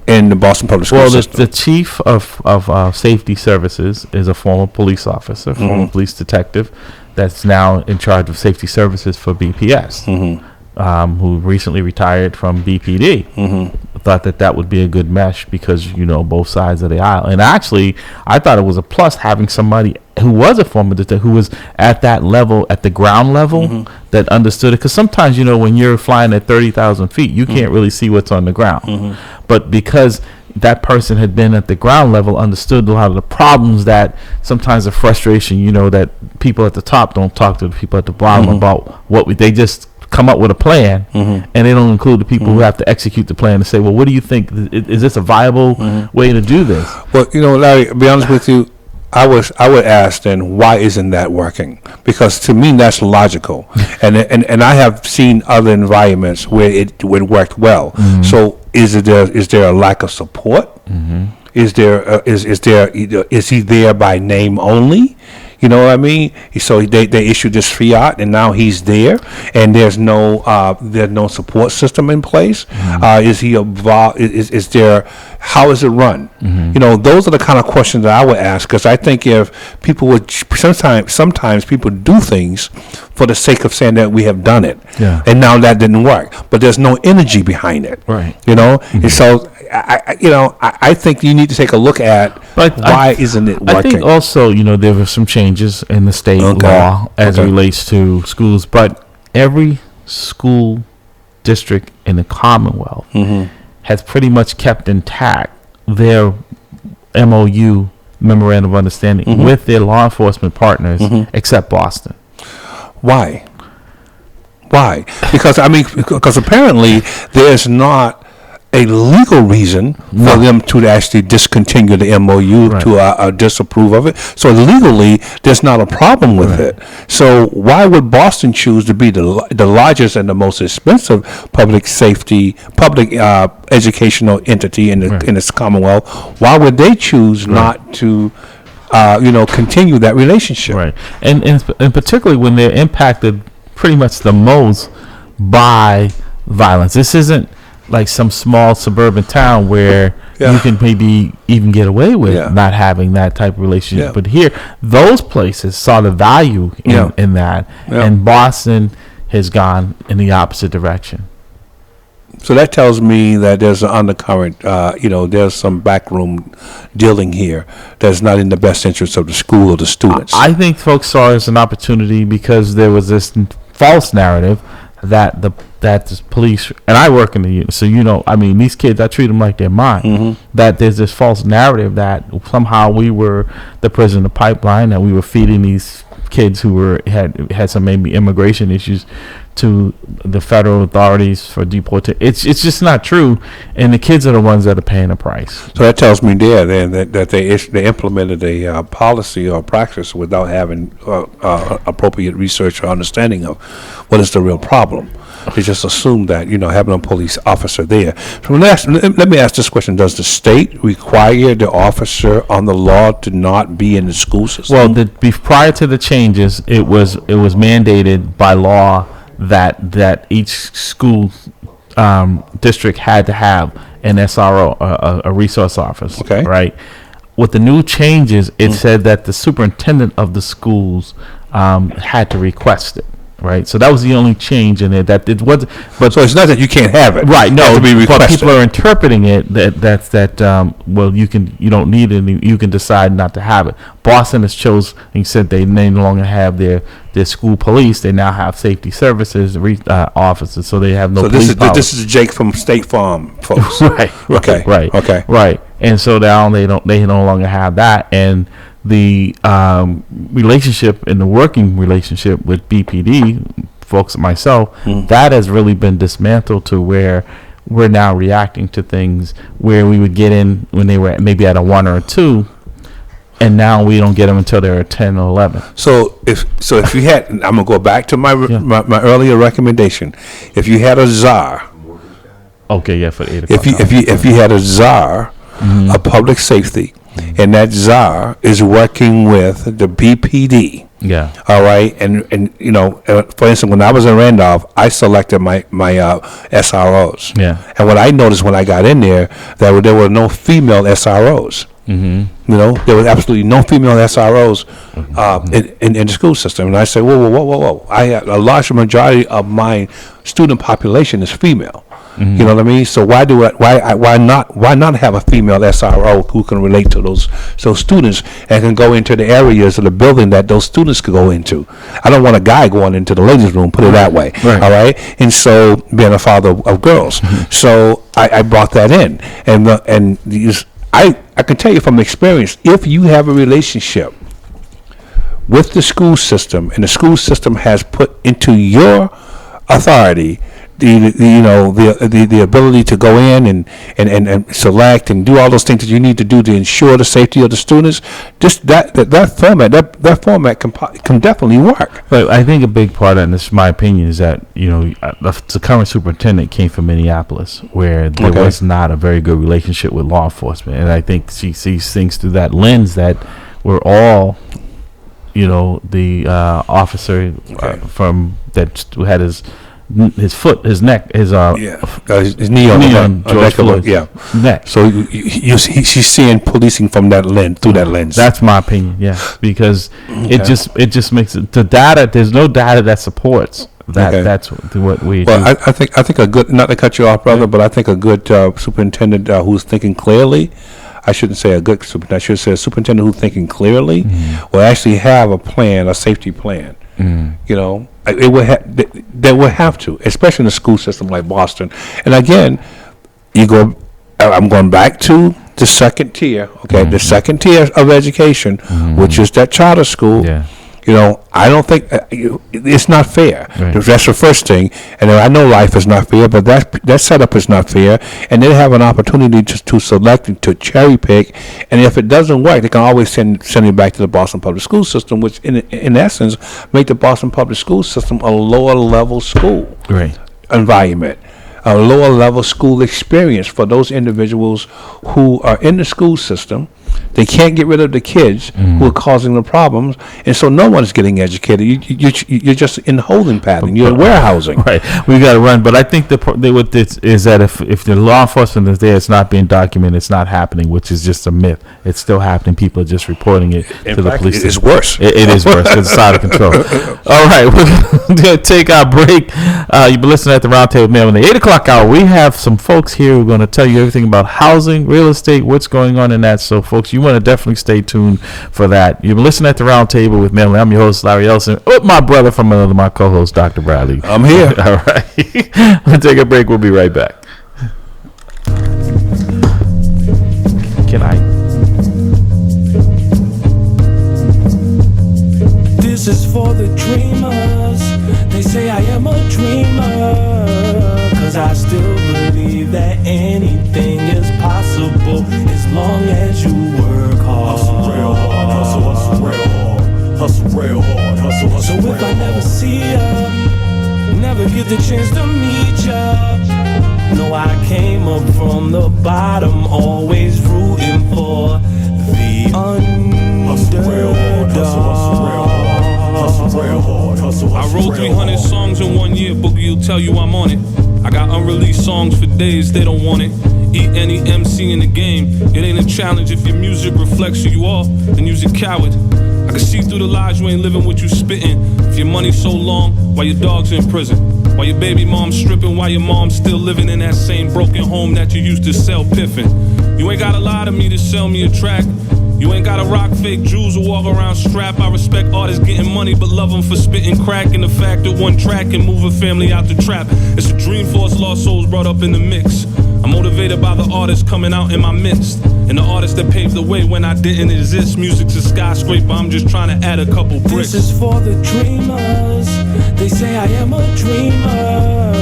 in the Boston Public School system. The chief of safety services is a former police officer, former police detective, that's now in charge of safety services for BPS. Who recently retired from BPD. Thought that would be a good mesh because both sides of the aisle. And actually, I thought it was a plus having somebody who was a former detective who was at that level, at the ground level, that understood it. Because sometimes when you're flying at 30,000 feet, you can't really see what's on the ground. But because that person had been at the ground level, understood a lot of the problems, that sometimes the frustration, that people at the top don't talk to the people at the bottom about they just come up with a plan, and they don't include the people who have to execute the plan to say, well, what do you think? Is this a viable way to do this? Well, Larry, to be honest with you, I would ask then, why isn't that working? Because to me, that's logical, and I have seen other environments where it worked well. So is there a lack of support? Is he there by name only? You know what I mean? So they issued this fiat, and now he's there, and there's no support system in place. Is he involved? Is there? How is it run? You know, those are the kind of questions that I would ask, because I think if people would sometimes people do things for the sake of saying that we have done it, and now that didn't work, but there's no energy behind it, right? You know, and so I think you need to take a look at why isn't it working. I think also, you know, there were some changes in the state law as it relates to schools, but every school district in the Commonwealth has pretty much kept intact their MOU, memorandum of understanding, with their law enforcement partners, except Boston. Why? Because apparently there's not a legal reason for them to actually discontinue the MOU, to disapprove of it. So legally, there's not a problem with it. So why would Boston choose to be the largest and the most expensive public educational entity in this Commonwealth? Why would they choose not to continue that relationship? Right, and particularly when they're impacted pretty much the most by violence. This isn't like some small suburban town where you can maybe even get away with not having that type of relationship. But here, those places saw the value in that, and Boston has gone in the opposite direction. So that tells me that there's an undercurrent, there's some backroom dealing here that's not in the best interest of the school or the students. I think folks saw it as an opportunity because there was this false narrative that the police, and I work in the unit, so these kids, I treat them like they're mine. That there's this false narrative that somehow we were the prisoner pipeline, that we were feeding these kids who had some maybe immigration issues to the federal authorities for deportation. It's just not true, and the kids are the ones that are paying the price. So that tells me that they implemented a policy or practice without having appropriate research or understanding of what is the real problem. They just assume that, having a police officer there. So let me ask this question. Does the state require the officer on the law to not be in the school system? Well, prior to the changes, it was mandated by law that each school district had to have an SRO, a resource officer. Okay. Right? With the new changes, it said that the superintendent of the schools had to request it. Right, so that was the only change in it. That it was, but so it's not that you can't have it. Right, no, to be requested. But people are interpreting it well, you don't need it. You can decide not to have it. Boston has chose and said they no longer have their school police. They now have safety services officers, so they have no. So police power. This is Jake from State Farm, folks. Right. And so now they no longer have that, and the relationship and the working relationship with BPD, folks, myself, that has really been dismantled to where we're now reacting to things where we would get in when they were maybe at a 1 or a 2, and now we don't get them until they're a 10 or 11. So if you had, I'm gonna go back to my earlier recommendation. If you had a czar, for 8 o'clock. If you had a czar of public safety, and that czar is working with the BPD. Yeah. All right. And for instance, when I was in Randolph, I selected my SROs. Yeah. And what I noticed when I got in there, that there were no female SROs. There was absolutely no female SROs in the school system. And I said, whoa. A large majority of my student population is female. You know what I mean? So why not have a female SRO who can relate to those students and can go into the areas of the building that those students could go into? I don't want a guy going into the ladies' room, put it that way. Right. All right. And so, being a father of girls, so I brought that in, I can tell you from experience, if you have a relationship with the school system and the school system has put into your authority the ability to go in and select and do all those things that you need to do to ensure the safety of the students, just that format can definitely work. But I think a big part of it, and this is my opinion, is that the current superintendent came from Minneapolis, where there was not a very good relationship with law enforcement, and I think she sees things through that lens that we're all the officer from that who had his foot, his neck, his knee on George Floyd's neck. So she's seeing policing from that lens, through that lens. That's my opinion, yeah, because it just makes it, the data. There's no data that supports that. That's what we. Well, I think a good, not to cut you off, brother, but I think a good superintendent who's thinking clearly. I shouldn't say a good superintendent. I should say a superintendent who's thinking clearly will actually have a plan, a safety plan. It would they would have to, especially in a school system like Boston. And again, I'm going back to the second tier, the second tier of education, which is that charter school. Yeah. I don't think it's not fair. Right. That's the first thing. And I know life is not fair, but that setup is not fair. And they have an opportunity to select and to cherry pick. And if it doesn't work, they can always send it back to the Boston Public School System, which in essence make the Boston Public School System a lower level school environment, a lower level school experience for those individuals who are in the school system. They can't get rid of the kids who are causing the problems, and so no one's getting educated. You're just in holding pattern. You're warehousing. Right. We got to run. But I think what this is that if the law enforcement is there, it's not being documented. It's not happening, which is just a myth. It's still happening. People are just reporting it to the police. It's worse. It is worse. It's out of control. All right. We're going to take our break. You've been listening at the Roundtable Mail. In the 8 o'clock hour, we have some folks here who are going to tell you everything about housing, real estate, what's going on in that. So, folks, you want to definitely stay tuned for that. You've been listening at the Round Table with Mail. I'm your host, Larry Ellison, with my brother from another, my co-host, Dr. Bradley. I'm here. All right. We'll take a break. We'll be right back. Can I? This is for the dreamers. They say I am a dreamer, 'cause I still believe that anything is possible as long as you work hard. Hustle real hard, hustle real hard, hustle real hard, hustle so if I never see ya, never get the chance to meet ya, no, I came up from the bottom, always rooting for the underdog. Hustle real hard, hustle real hard, hustle real hard, hustle. I wrote 300 songs in 1 year, Boogie will tell you I'm on it. I got unreleased songs for days, they don't want it. Eat any MC in the game, it ain't a challenge. If your music reflects who you are, then you's a coward. I can see through the lies, you ain't living what you spitting. If your money's so long, why your dog's in prison? Why your baby mom's stripping, why your mom's still living in that same broken home that you used to sell piffin'. You ain't gotta lie to me to sell me a track. You ain't gotta rock fake jewels or walk around strap. I respect artists getting money, but love them for spitting crack. And the fact that one track can move a family out the trap. It's a dream for us lost souls brought up in the mix. I'm motivated by the artists coming out in my midst, and the artists that paved the way when I didn't exist. Music's a skyscraper, I'm just trying to add a couple bricks. This is for the dreamers. They say I am a dreamer,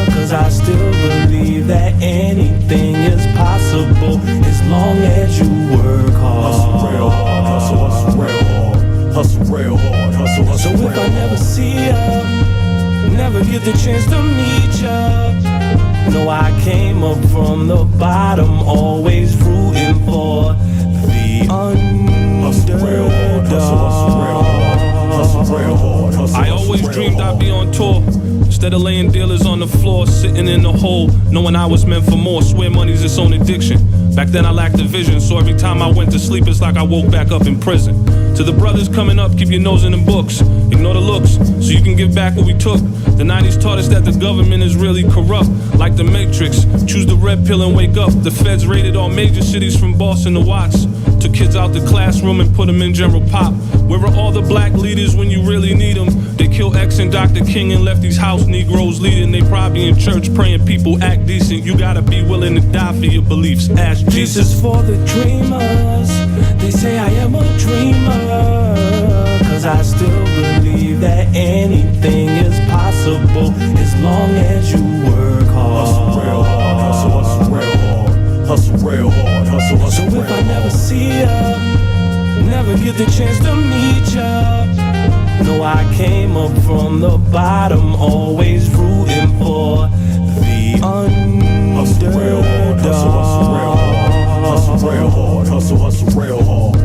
'cause I still believe that anything is possible as long as you work hard. Hustle real hard, hustle real hard, hustle real hard, hustle so if I never see ya, never get the chance to meet ya, no, I came up from the bottom, always rooting for the underdog. I always dreamed I'd be on tour. Instead of laying dealers on the floor, sitting in the hole, knowing I was meant for more. Swear money's its own addiction. Back then I lacked the vision, so every time I went to sleep, it's like I woke back up in prison. To the brothers coming up, keep your nose in the books. Ignore the looks, so you can give back what we took. The 90s taught us that the government is really corrupt, like the Matrix. Choose the red pill and wake up. The feds raided all major cities from Boston to Watts. Took kids out the classroom and put them in general pop. Where are all the black leaders when you really need them? They killed X and Dr. King and left these house Negroes leading. They probably in church praying people act decent. You gotta be willing to die for your beliefs. Ask Jesus. This is for the dreamers. They say I am a dreamer, 'cause I still believe that anything is possible as long as you work hard. Hustle real hard, hustle real hard, hustle real hard, hustle so if I never see ya, never get the chance to meet ya, no, I came up from the bottom, always rooting for the underdog. Hustle real hard, hustle real hard, hustle real hard, hustle real hard.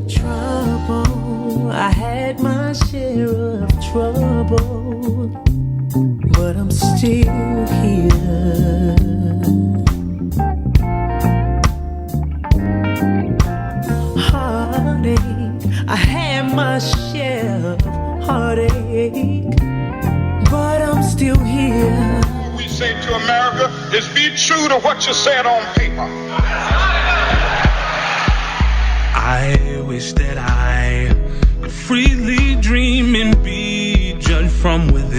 Trouble, I had my share of trouble, but I'm still here. Heartache, I had my share of heartache, but I'm still here. What we say to America is be true to what you said on paper. I wish that I could freely dream and be judged from within.